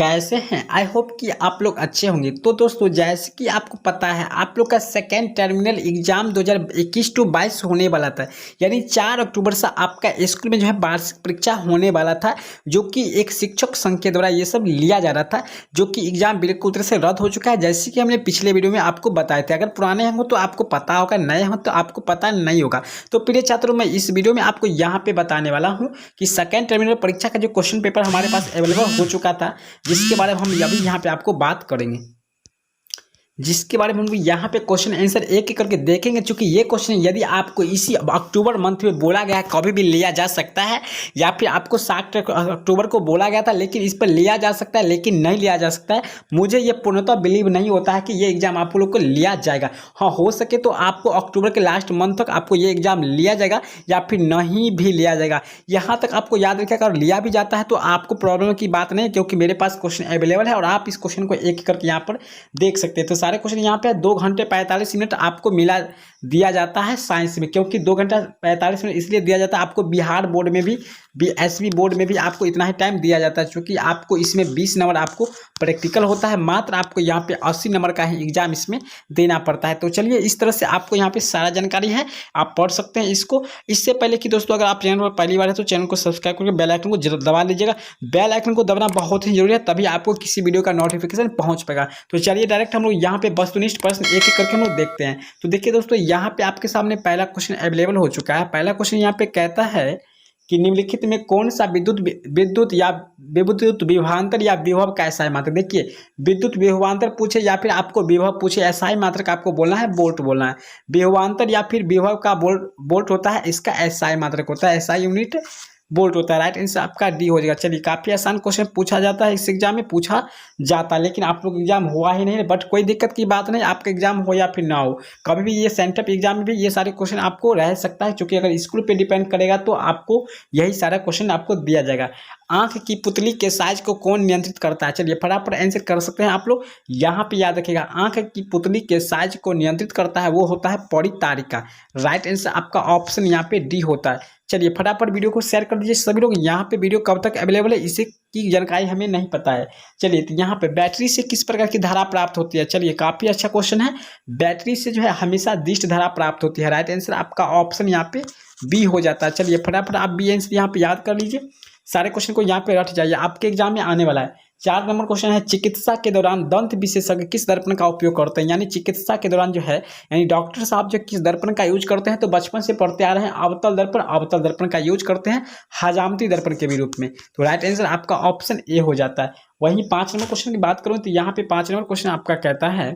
कैसे हैं। I hope कि आप लोग अच्छे होंगे। तो दोस्तों जैसे कि आपको पता है आप लोग का सेकेंड टर्मिनल एग्जाम 2021 टू 22 होने वाला था, यानी 4 अक्टूबर से आपका स्कूल में जो है वार्षिक परीक्षा होने वाला था, जो कि एक शिक्षक संघ के द्वारा ये सब लिया जा रहा था, जो कि एग्जाम बिल्कुल तरह से रद्द हो चुका है। जैसे कि हमने पिछले वीडियो में आपको बताए थे, अगर पुराने हों तो आपको पता होगा, नए हों तो आपको पता नहीं होगा। तो प्रिय छात्रों, मैं इस वीडियो में आपको यहाँ पे बताने वाला हूँ कि सेकेंड टर्मिनल परीक्षा का जो क्वेश्चन पेपर हमारे पास अवेलेबल हो चुका था, जिसके बारे में हम अभी यहाँ पे आपको बात करेंगे, जिसके बारे में हम यहाँ पे क्वेश्चन आंसर एक एक करके देखेंगे। चूंकि ये क्वेश्चन यदि आपको इसी अक्टूबर मंथ में बोला गया है कभी भी लिया जा सकता है, या फिर आपको 7 अक्टूबर को बोला गया था लेकिन इस पर लिया जा सकता है लेकिन नहीं लिया जा सकता है। मुझे ये पूर्णतः बिलीव नहीं होता है कि ये एग्जाम आप लोग को लिया जाएगा। हाँ, हो सके तो आपको अक्टूबर के लास्ट मंथ तक आपको ये एग्जाम लिया जाएगा या फिर नहीं भी लिया जाएगा। यहाँ तक आपको याद रखिएगा, अगर लिया भी जाता है तो आपको प्रॉब्लम की बात नहीं, क्योंकि मेरे पास क्वेश्चन अवेलेबल है और आप इस क्वेश्चन को एक एक करके यहाँ पर देख सकते हैं। तो सारे क्वेश्चन यहाँ पे 2 घंटे 45 मिनट आपको मिला दिया जाता है साइंस में, क्योंकि 2 घंटा 45 मिनट इसलिए दिया जाता है। आपको बिहार बोर्ड में भी, बीएसवी बोर्ड में भी आपको इतना ही टाइम दिया जाता है, क्योंकि आपको इसमें 20 नंबर आपको प्रैक्टिकल होता है, मात्र आपको यहाँ पे 80 नंबर का ही एग्जाम इसमें देना पड़ता है। तो चलिए, इस तरह से आपको यहाँ पे सारा जानकारी है, आप पढ़ सकते हैं इसको। इससे पहले कि दोस्तों, अगर आप चैनल पर पहली बार है तो चैनल को सब्सक्राइब करके बेल आइकन को जरूर दबा लीजिएगा। बेल आइकन को दबाना बहुत ही जरूरी है, तभी आपको किसी वीडियो का नोटिफिकेशन पहुंच पाएगा। तो चलिए डायरेक्ट हम लोग यहाँ पे वस्तुनिष्ठ प्रश्न एक एक करके हम लोग देखते हैं। तो देखिए दोस्तों, यहाँ पे आपके सामने पहला क्वेश्चन अवेलेबल हो चुका है। पहला क्वेश्चन यहाँ पे कहता है कि निम्नलिखित में कौन सा विद्युत या विद्युत विभवांतर या विभव का एसआई मात्रक। देखिए, विद्युत विभवांतर पूछे या फिर आपको विभव पूछे, एसआई मात्रक आपको बोलना है, वोल्ट बोलना है। विभवांतर या फिर विभव का वोल्ट होता है, इसका एसआई मात्रक होता है, एसआई यूनिट वोल्ट होता है। राइट आंसर आपका डी हो जाएगा। चलिए, काफी आसान क्वेश्चन पूछा जाता है, इस एग्जाम में पूछा जाता है, लेकिन आप लोग एग्जाम हुआ ही नहीं। बट कोई दिक्कत की बात नहीं, आपका एग्जाम हो या फिर ना हो, कभी भी ये सेंटअप एग्जाम में भी ये सारे क्वेश्चन आपको रह सकता है, क्योंकि अगर स्कूल पे डिपेंड करेगा तो आपको यही सारा क्वेश्चन आपको दिया जाएगा। आंख की पुतली के साइज को कौन नियंत्रित करता है। चलिए, फटाफट आंसर कर सकते हैं आप लोग। यहाँ पे याद रखिएगा, आंख की पुतली के साइज को नियंत्रित करता है वो होता है परितारिका। राइट आंसर आपका ऑप्शन यहाँ पे डी होता है। चलिए, फटाफट वीडियो को शेयर कर दीजिए सभी लोग। यहाँ पे वीडियो कब तक अवेलेबल है इसी की जानकारी हमें नहीं पता है। चलिए, तो यहाँ पे बैटरी से किस प्रकार की धारा प्राप्त होती है। चलिए, काफी अच्छा क्वेश्चन है। बैटरी से जो है हमेशा दिष्ट धारा प्राप्त होती है। राइट आंसर आपका ऑप्शन यहाँ पे बी हो जाता है। चलिए, फटाफट आप बी आंसर यहाँ पे याद कर लीजिए, सारे क्वेश्चन को यहाँ पे रट जाइए, आपके एग्जाम में आने वाला है। 4 नंबर क्वेश्चन है, चिकित्सा के दौरान दंत विशेषज्ञ किस दर्पण का उपयोग करते हैं। यानी चिकित्सा के दौरान जो है, यानी डॉक्टर साहब जो किस दर्पण का यूज करते हैं, तो बचपन से पढ़ते आ रहे हैं अवतल दर्पण का यूज करते हैं, हजामती दर्पण के भी रूप में। तो राइट आंसर आपका ऑप्शन ए हो जाता है। वहीं 5 नंबर क्वेश्चन की बात करूं तो यहाँ पे 5 नंबर क्वेश्चन आपका कहता है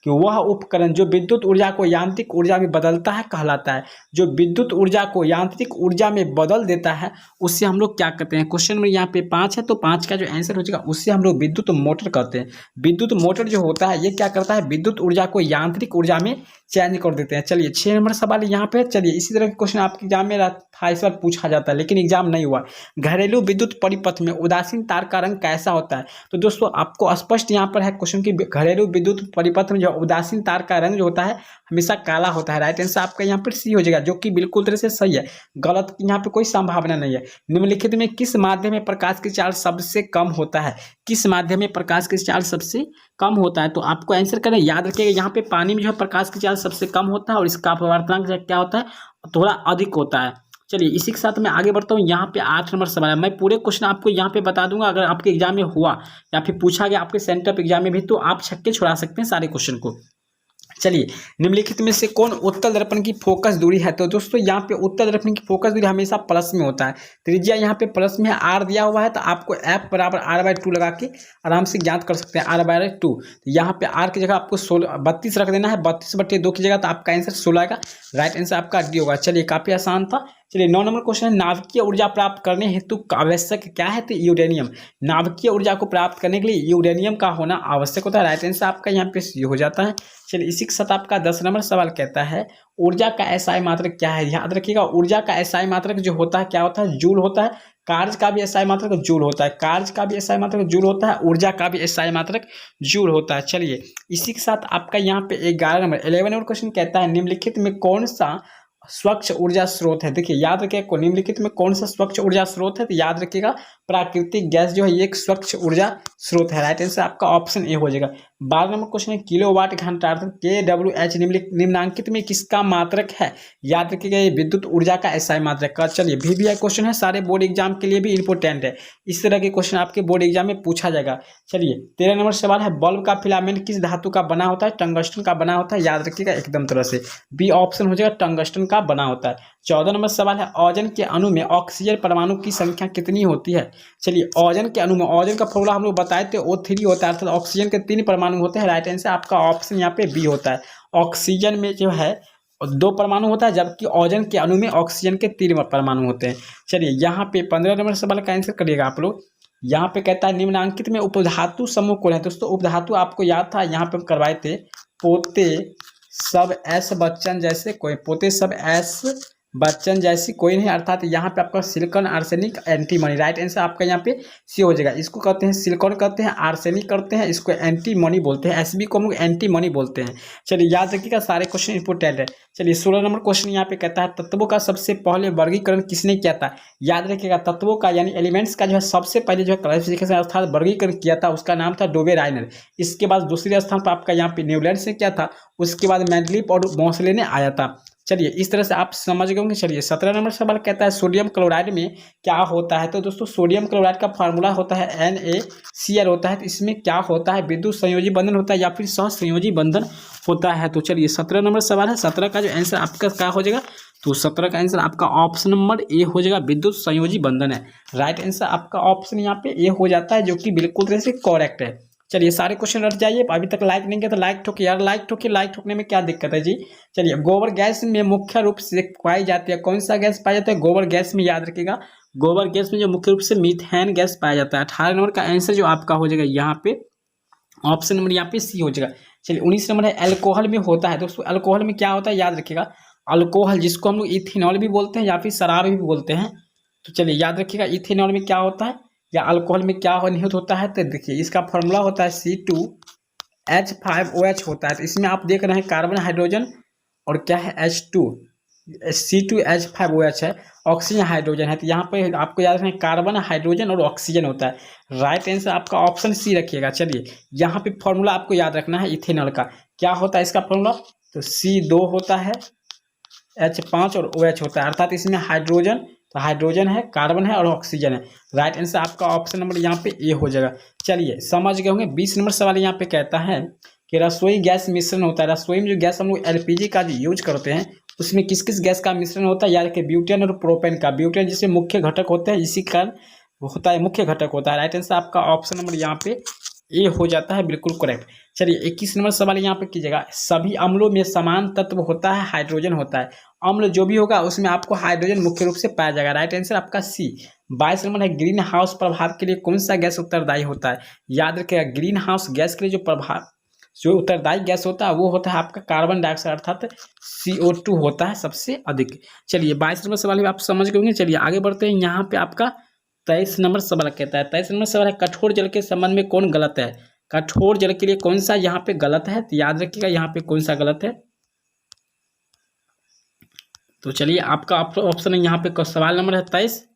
कि वह उपकरण जो विद्युत ऊर्जा को यांत्रिक ऊर्जा में बदलता है कहलाता है। जो विद्युत ऊर्जा को यांत्रिक ऊर्जा में बदल देता है उससे हम लोग क्या कहते हैं। क्वेश्चन में यहाँ पे 5 है, तो 5 का जो आंसर हो जाएगा उससे हम लोग विद्युत मोटर कहते हैं। विद्युत मोटर जो होता है ये क्या करता है, विद्युत ऊर्जा को यांत्रिक ऊर्जा में चेंज कर देते हैं। चलिए, 6 नंबर सवाल यहाँ पे। चलिए, इसी तरह के क्वेश्चन आपके एग्जाम में था, इस बार पूछा जाता है लेकिन एग्जाम नहीं हुआ। घरेलू विद्युत परिपथ में उदासीन तार का रंग कैसा होता है। तो दोस्तों, आपको स्पष्ट यहाँ पर है क्वेश्चन की, घरेलू विद्युत परिपथ में जो उदासीन तार का रंग जो होता है हमेशा काला होता है। राइट आंसर आपका यहाँ पर सी हो जाएगा, जो कि बिल्कुल तरह से सही है, गलत यहाँ पे कोई संभावना नहीं है। निम्नलिखित में किस माध्यम में प्रकाश की चाल सबसे कम होता है। किस माध्यम में प्रकाश की चाल सबसे कम होता है, तो आपको आंसर करना याद रखिएगा। यहाँ पे पानी में जो है प्रकाश की चाल सबसे कम होता है और इसका अपवर्तनांक क्या होता है, थोड़ा अधिक होता है। चलिए, इसी के साथ मैं आगे बढ़ता हूँ। यहाँ पे 8 नंबर सवाल है, मैं पूरे क्वेश्चन आपको यहाँ पे बता दूंगा। अगर आपके एग्जाम में हुआ या फिर पूछा गया आपके सेंटअप एग्जाम में भी, तो आप छक्के छुड़ा सकते हैं सारे क्वेश्चन को। चलिए, निम्नलिखित में से कौन उत्तल दर्पण की फोकस दूरी है। तो दोस्तों, यहाँ पे उत्तल दर्पण की फोकस दूरी हमेशा प्लस में होता है। त्रिज्या यहाँ पे प्लस में है, आर दिया हुआ है, तो आपको एफ बराबर r/2 लगा के आराम से ज्ञात कर सकते हैं, r/2। तो यहाँ पे आर की जगह आपको 32 रख देना है, 32/2 की जगह, तो आपका आंसर 16 आएगा। राइट आंसर आपका डी होगा। चलिए, काफी आसान था। चलिए, 9 नंबर क्वेश्चन है, नाभिकीय ऊर्जा प्राप्त करने हेतु आवश्यक क्या है। तो यूरेनियम। नाभिकीय ऊर्जा को प्राप्त करने के लिए यूरेनियम का होना आवश्यक होता है। राइट आंसर आपका यहाँ पे सी हो जाता है। चलिए, इसी के साथ आपका 10 नंबर सवाल कहता है, ऊर्जा का एसआई मात्रक क्या है। याद रखिएगा, ऊर्जा का एसआई मात्रक जो होता है क्या होता है, जूल होता है। कार्य का भी एसआई मात्रक जूल होता है, कार्य का भी एसआई मात्रक जूल होता है, ऊर्जा का भी एसआई मात्रक जूल होता है। चलिए, इसी के साथ आपका यहाँ पे 11 नंबर 11 नंबर क्वेश्चन कहता है, निम्नलिखित में कौन सा स्वच्छ ऊर्जा स्रोत है? देखिए याद रखिएगा निम्नलिखित में कौन सा स्वच्छ ऊर्जा स्रोत है? तो याद रखिएगा प्राकृतिक गैस जो है ये एक स्वच्छ ऊर्जा स्रोत है। राइट आंसर आपका ऑप्शन ए हो जाएगा। 12 नंबर क्वेश्चन है किलोवाट घंटा अर्थात KWH निम्नांकित में किसका मात्रक है? याद रखिएगा ये विद्युत ऊर्जा का एसआई मात्रक का। चलिए VVI क्वेश्चन है, सारे बोर्ड एग्जाम के लिए भी इंपोर्टेंट है, इस तरह के क्वेश्चन आपके बोर्ड एग्जाम में पूछा जाएगा। चलिए 13 नंबर सवाल है बल्ब का फिलामेंट किस धातु का बना होता है? टंगस्टन का बना होता है। याद रखिएगा एकदम तरह से बी ऑप्शन हो जाएगा, टंगस्टन का बना होता है। 14 नंबर सवाल है ओजोन के अणु में ऑक्सीजन परमाणु की संख्या कितनी होती है? चलिए ओजोन के अणु में, ओजोन का फॉर्मूला हम लोग बताए थे O3 होता है, अर्थात ऑक्सीजन के 3 परमाणु होते हैं। राइट आंसर आपका ऑप्शन यहाँ पे बी होता है। ऑक्सीजन में जो है 2 परमाणु होता है, जबकि ओजोन के अणु में ऑक्सीजन के 3 परमाणु होते हैं। चलिए यहाँ पे 15 नंबर सवाल का आंसर करिएगा आप लोग। यहाँ पे कहता है निम्नांकित में उपधातु समूह कौन है? दोस्तों उपधातु आपको याद था, यहाँ पे हम करवाए थे पोते सब एस बच्चन जैसे कोई, पोते सब एस बच्चन जैसी कोई नहीं, अर्थात यहाँ पे आपका silicon arsenic antimony. Right answer आपका यहाँ पे सी हो जाएगा। इसको कहते हैं सिलिकॉन कहते हैं, आर्सेनिक करते हैं, इसको एंटीमनी बोलते हैं, एसबी को हम लोग एंटीमनी बोलते हैं। चलिए याद रखिएगा सारे क्वेश्चन इंपोर्टेंट है। चलिए 16 नंबर क्वेश्चन यहाँ पे कहता है तत्वों का सबसे पहले वर्गीकरण किसने किया था? याद रखिएगा तत्वों का यानी एलिमेंट्स का जो है सबसे पहले जो है क्लासिफिकेशन अर्थात वर्गीकरण किया था, उसका नाम था डोबे राइनर। इसके बाद दूसरे स्थान पर आपका यहाँ पे न्यूलैंड ने किया था, उसके बाद मेंडलीफ और मोसले ने आया था। चलिए इस तरह से आप समझ गए होंगे। चलिए 17 नंबर सवाल कहता है सोडियम क्लोराइड में क्या होता है? तो दोस्तों सोडियम क्लोराइड का फार्मूला होता है NaCl होता है। तो इसमें क्या होता है? विद्युत संयोजी बंधन होता है या फिर सहसंयोजी बंधन होता है। तो चलिए 17 नंबर सवाल है, 17 का जो आंसर आपका क्या हो जाएगा? तो 17 का आंसर आपका ऑप्शन नंबर ए हो जाएगा, विद्युत संयोजी बंधन है। राइट आंसर आपका ऑप्शन यहाँ पे ए हो जाता है, जो कि बिल्कुल तरह से करेक्ट है। चलिए सारे क्वेश्चन रट जाइए। अभी तक लाइक नहीं किया तो लाइक ठोकिए यार, लाइक ठोकिए, लाइक ठोकने में क्या दिक्कत है जी। चलिए गोबर गैस में मुख्य रूप से पाई जाती है, कौन सा गैस पाया जाता है? गोबर गैस में याद रखिएगा गोबर गैस में जो मुख्य रूप से मीथेन गैस पाया जाता है। 18 नंबर का आंसर जो आपका हो जाएगा यहाँ पे ऑप्शन नंबर यहाँ पे सी हो जाएगा। चलिए 19 नंबर है अल्कोहल में होता है। दोस्तों अल्कोहल में क्या होता है याद रखिएगा, अल्कोहल जिसको हम लोग इथेनॉल भी बोलते हैं या फिर शराब भी बोलते हैं। तो चलिए याद रखिएगा इथेनॉल में क्या होता है या अल्कोहल में क्या निहित होता है? तो देखिए इसका फॉर्मूला होता है C2H5OH होता है। तो इसमें आप देख रहे हैं कार्बन हाइड्रोजन और क्या है H2, C2H5OH है, ऑक्सीजन हाइड्रोजन है। तो यहाँ पे आपको याद रखना है कार्बन हाइड्रोजन और ऑक्सीजन होता है। राइट आंसर आपका ऑप्शन सी रखिएगा। चलिए यहाँ पे फॉर्मूला आपको याद रखना है इथेनॉल का, क्या होता है इसका फॉर्मूला? तो C2 होता है, H5 और OH होता है, अर्थात इसमें हाइड्रोजन, तो हाइड्रोजन है, कार्बन है और ऑक्सीजन है। राइट आंसर आपका ऑप्शन नंबर यहाँ पे ए हो जाएगा। चलिए समझ गए होंगे। 20 नंबर सवाल यहाँ पे कहता है कि रसोई गैस मिश्रण होता है। रसोई में जो गैस हम लोग LPG का जो यूज करते हैं उसमें किस किस गैस का मिश्रण होता है? याद रखिए ब्यूटेन और प्रोपेन का। ब्यूटेन जिसमें मुख्य घटक होते हैं, इसी कारण होता है मुख्य घटक होता है। राइट आंसर आपका ऑप्शन नंबर यहाँ पे ए हो जाता है, बिल्कुल करेक्ट। चलिए 21 नंबर सवाल यहाँ पे कीजिएगा, सभी अम्लों में समान तत्व होता है, हाइड्रोजन होता है। अम्ल जो भी होगा उसमें आपको हाइड्रोजन मुख्य रूप से पाया जाएगा। राइट आंसर आपका सी। 22 नंबर है ग्रीन हाउस प्रभाव के लिए कौन सा गैस उत्तरदायी होता है? याद रखिएगा ग्रीन हाउस गैस के लिए जो उत्तरदायी गैस होता है वो होता है आपका कार्बन डाइऑक्साइड अर्थात CO2 होता है सबसे अधिक। चलिए 22 नंबर सवाल आप समझ गए होंगे। चलिए आगे बढ़ते हैं। यहाँ पे आपका 23 नंबर सवाल कहता है, 23 नंबर सवाल है कठोर जल के संबंध में कौन गलत है? कठोर जल के लिए कौन सा यहाँ पे गलत है? तो याद रखिएगा यहाँ पे कौन सा गलत है। तो चलिए आपका ऑप्शन है यहाँ पे सवाल नंबर है 23।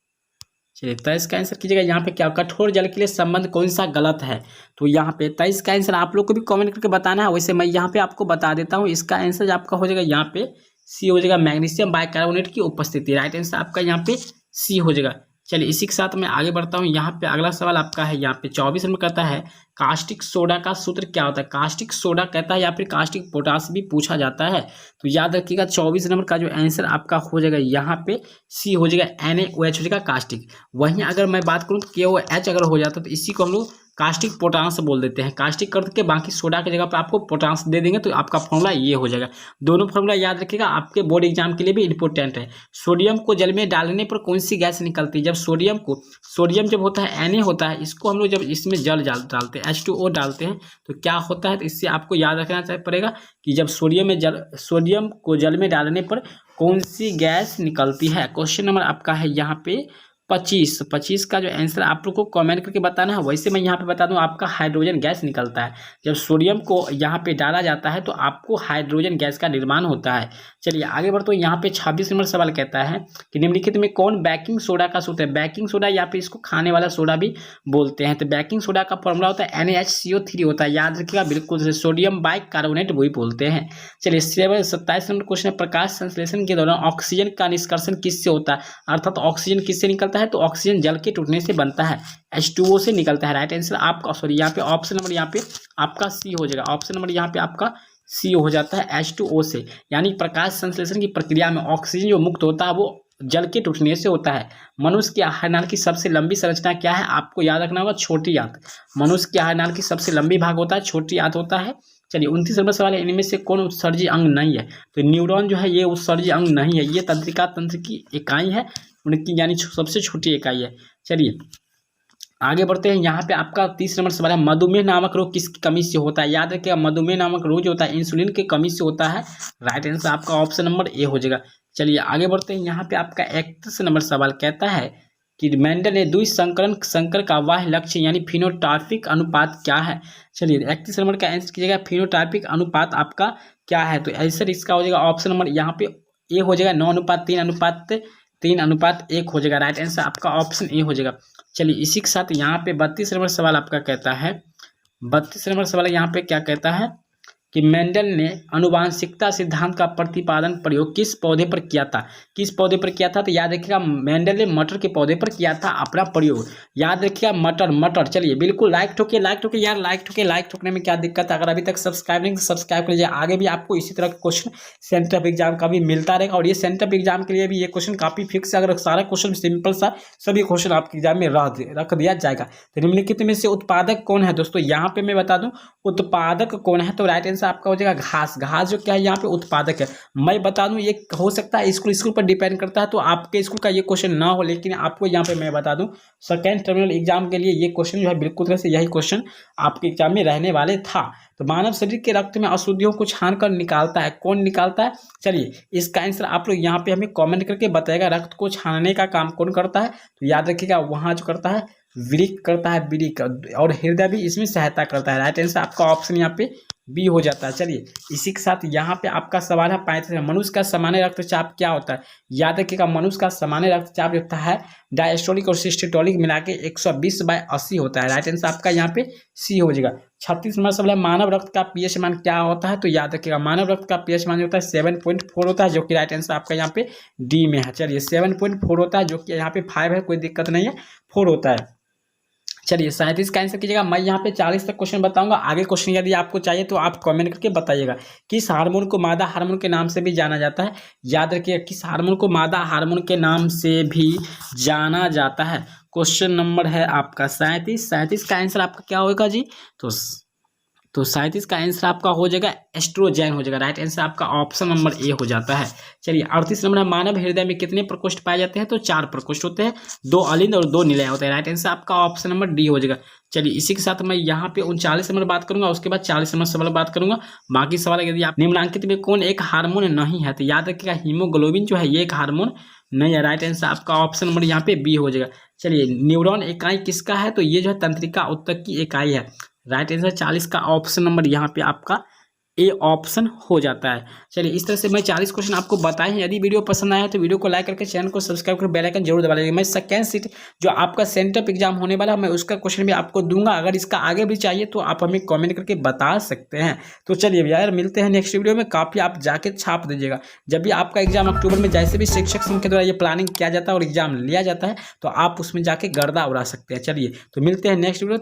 चलिए 23 का आंसर कीजिएगा। यहाँ पे क्या कठोर जल के लिए संबंध कौन सा गलत है? तो यहाँ पे 23 का आंसर आप लोग को भी कमेंट करके बताना है। वैसे मैं यहाँ पे आपको बता देता हूँ, इसका आंसर आपका हो जाएगा यहाँ पे सी हो जाएगा, मैग्नीशियम बाइकार्बोनेट की उपस्थिति। राइट आंसर आपका यहाँ पे सी हो जाएगा। चलिए इसी के साथ मैं आगे बढ़ता हूँ। यहाँ पे अगला सवाल आपका है यहाँ पे 24 नंबर कहता है कास्टिक सोडा का सूत्र क्या होता है? कास्टिक सोडा कहता है या फिर कास्टिक पोटास भी पूछा जाता है। तो याद रखिएगा 24 नंबर का जो आंसर आपका हो जाएगा यहाँ पे सी हो जाएगा, NaOH हो जाएगा कास्टिक। वहीं अगर मैं बात करूँ तो KOH अगर हो जाता तो इसी को हम लोग कास्टिक पोटास बोल देते हैं। कास्टिक करके बाकी सोडा की जगह पर आपको पोटास दे देंगे तो आपका फॉर्मूला ये हो जाएगा। दोनों फॉर्मूला याद रखिएगा, आपके बोर्ड एग्जाम के लिए भी इंपॉर्टेंट है। सोडियम को जल में डालने पर कौन सी गैस निकलती है? जब सोडियम जब होता है Na होता है, इसको हम लोग जब इसमें जल डालते हैं H2O डालते हैं तो क्या होता है? तो इससे आपको याद रखना पड़ेगा कि जब सोडियम को जल में डालने पर कौन सी गैस निकलती है। क्वेश्चन नंबर आपका है यहाँ पे 25 का जो आंसर आप लोग को कमेंट करके बताना है। वैसे मैं यहाँ पे बता दूं, आपका हाइड्रोजन गैस निकलता है। जब सोडियम को यहाँ पे डाला जाता है तो आपको हाइड्रोजन गैस का निर्माण होता है। चलिए आगे बढ़ते हैं। यहाँ पे 26 नंबर सवाल कहता है कि निम्नलिखित में कौन बेकिंग सोडा का सूत्र है। बेकिंग सोडा या फिर इसको खाने वाला सोडा भी बोलते हैं। तो बेकिंग सोडा का फॉर्मूला होता है NaHCO3 होता है, याद रखिएगा बिल्कुल से, सोडियम बाइकार्बोनेट वही बोलते हैं। चलिए 27 नंबर क्वेश्चन है, प्रकाश संश्लेषण के दौरान ऑक्सीजन का निष्कर्षण किससे होता है, अर्थात ऑक्सीजन किससे निकलता है, तो ऑक्सीजन जल के टूटने से बनता है, H2O से निकलता है। राइट आंसर आपका, सॉरी यहाँ पे ऑप्शन नंबर यहाँ पे आपका सी हो जाएगा। ऑप्शन नंबर यहाँ पे आपका सी हो जाता है, H2O से। यानी प्रकाश संश्लेषण की प्रक्रिया में ऑक्सीजन जो मुक्त होता है वो जल के टूटने से होता है। मनुष्य के आहार नाल की सबसे लंबी संरचना क्या है, आपको याद रखना होगा, छोटी आंत। मनुष्य के आहार नाल की सबसे लंबी भाग होता है छोटी आंत होता है। चलिए 29 नंबर सवाल है, इनमें से कौन उत्सर्जी अंग नहीं है, तो न्यूरॉन जो है ये उत्सर्जी अंग नहीं है, ये तंत्रिका तंत्र की इकाई है, उनकी यानी सबसे छोटी इकाई है। चलिए आगे बढ़ते हैं। यहाँ पे आपका 30 नंबर सवाल है, मधुमेह नामक रोग किसकी कमी से होता है। याद रखिएगा मधुमेह नामक रोग जो होता है इंसुलिन की कमी से होता है। राइट आंसर आपका ऑप्शन नंबर ए हो जाएगा। चलिए आगे बढ़ते हैं। यहाँ पे आपका 31 नंबर सवाल कहता है कि मेंडल ने संकर का वाह लक्ष्य यानी फिनोटाइपिक अनुपात क्या है। चलिए 31 नंबर का आंसर कीजिएगा, फिनोटाइपिक अनुपात आपका क्या है, तो आंसर इसका हो जाएगा ऑप्शन नंबर यहाँ पे ए हो जाएगा, 9:3:1 हो जाएगा। राइट आंसर आपका ऑप्शन ए हो जाएगा। चलिए इसी के साथ यहाँ पे 32 नंबर सवाल आपका कहता है, 32 नंबर सवाल यहाँ पे क्या कहता है कि मेंडल ने आनुवांशिकता सिद्धांत का प्रतिपादन प्रयोग किस पौधे पर किया था, किस पौधे पर किया था, तो याद रखिएगा मेंडल ने मटर के पौधे पर किया था अपना प्रयोग। याद रखिएगा मटर। चलिए बिल्कुल लाइक ठोके यार, लाइक ठोकने में क्या दिक्कत है। अगर अभी तक सब्सक्राइब नहीं तो सब्सक्राइब कर लीजिए। आगे भी आपको इसी तरह का क्वेश्चन सेंटर ऑफ एग्जाम का भी मिलता रहेगा, और ये सेंटर ऑफ एग्जाम के लिए भी ये क्वेश्चन काफी फिक्स है। अगर सारा क्वेश्चन सिंपल सा सभी क्वेश्चन आपके एग्जाम में रख दिया जाएगा। तो निम्नलिखित में से उत्पादक कौन है दोस्तों, यहाँ पे मैं बता दूं उत्पादक कौन है, तो राइट आंसर आपका हो जाएगा घास जो क्या है यहाँ पे उत्पादक है। मैं बता दूं ये हो सकता है स्कूल पर डिपेंड करता है, तो आपके स्कूल का ये क्वेश्चन ना हो, लेकिन आपको यहाँ पे मैं बता दूं सेकेंड टर्मिनल एग्जाम के लिए ये क्वेश्चन जो है बिल्कुल तरह से यही क्वेश्चन आपके एग्जाम में रहने वाले था। तो मानव शरीर के रक्त में अशुद्धियों को छान कर निकालता है, कौन निकालता है। चलिए इसका आंसर आप लोग यहाँ पे हमें कमेंट करके बताएगा, रक्त को छानने का काम कौन करता है, तो याद रखिएगा वहाँ जो करता है वृक्क करता है, वृक्क, और हृदय भी इसमें सहायता करता है। राइट आंसर आपका ऑप्शन यहाँ पे बी हो जाता है। चलिए इसी के साथ यहाँ पे आपका सवाल है 35 में, मनुष्य का सामान्य रक्तचाप क्या होता है। याद रखिएगा मनुष्य का सामान्य रक्तचाप जो होता है डायस्टोलिक और सिस्टोलिक मिला के 120/80 होता है। राइट आंसर आपका यहाँ पे सी हो जाएगा। 36 नंबर सवाल है, मानव रक्त का पीएच मान क्या होता है, तो याद रखिएगा मानव रक्त का पीएच मान होता है 7.4 होता है, जो कि राइट आंसर आपका यहाँ पे डी में है। चलिए 7.4 होता है, जो कि यहाँ पे 5 है, कोई दिक्कत नहीं है, 4 होता है। चलिए 37 का आंसर कीजिएगा। मैं यहाँ पे 40 तक क्वेश्चन बताऊंगा, आगे क्वेश्चन यदि आपको चाहिए तो आप कमेंट करके बताइएगा। किस हार्मोन को मादा हार्मोन के नाम से भी जाना जाता है। याद रखिएगा किस हार्मोन को मादा हार्मोन के नाम से भी जाना जाता है। क्वेश्चन नंबर है आपका 37 का आंसर आपका क्या होगा जी, तो 37 का आंसर आपका हो जाएगा एस्ट्रोजेन हो जाएगा। राइट आंसर आपका ऑप्शन नंबर ए हो जाता है। चलिए 38 नंबर, मानव हृदय में कितने प्रकोष्ठ पाए जाते हैं, तो 4 प्रकोष्ठ होते हैं, 2 अलिंद और 2 निलय होते हैं। राइट आंसर आपका ऑप्शन नंबर डी हो जाएगा। चलिए इसी के साथ मैं यहाँ पे 39 नंबर बात करूंगा, उसके बाद 40 नंबर सवाल बात करूंगा। बाकी सवाल यदि आप निम्नलिखित में कौन एक हार्मोन नहीं है, तो याद रखिएगा हीमोग्लोबिन जो है ये एक हार्मोन नहीं है। राइट आंसर आपका ऑप्शन नंबर यहाँ पे बी हो जाएगा। चलिए न्यूरॉन इकाई किसका है, तो ये जो है तंत्रिका उत्तक की इकाई है। राइट आंसर 40 का ऑप्शन नंबर यहाँ पे आपका ए ऑप्शन हो जाता है। चलिए इस तरह से मैं 40 क्वेश्चन आपको बताए हैं। यदि वीडियो पसंद आया तो वीडियो को लाइक करके चैनल को सब्सक्राइब कर बेल आइकन जरूर दबा लीजिए। मैं सेकेंड सीट जो आपका सेंटर एग्जाम होने वाला है मैं उसका क्वेश्चन भी आपको दूंगा। अगर इसका आगे भी चाहिए तो आप हमें कमेंट करके बता सकते हैं। तो चलिए भैया यार मिलते हैं नेक्स्ट वीडियो में। काफ़ी आप जाके छाप दीजिएगा। जब भी आपका एग्जाम अक्टूबर में जैसे भी शिक्षक संघ के द्वारा ये प्लानिंग किया जाता है और एग्जाम लिया जाता है तो आप उसमें जाके गर्दा उड़ा सकते हैं। चलिए तो मिलते हैं नेक्स्ट वीडियो।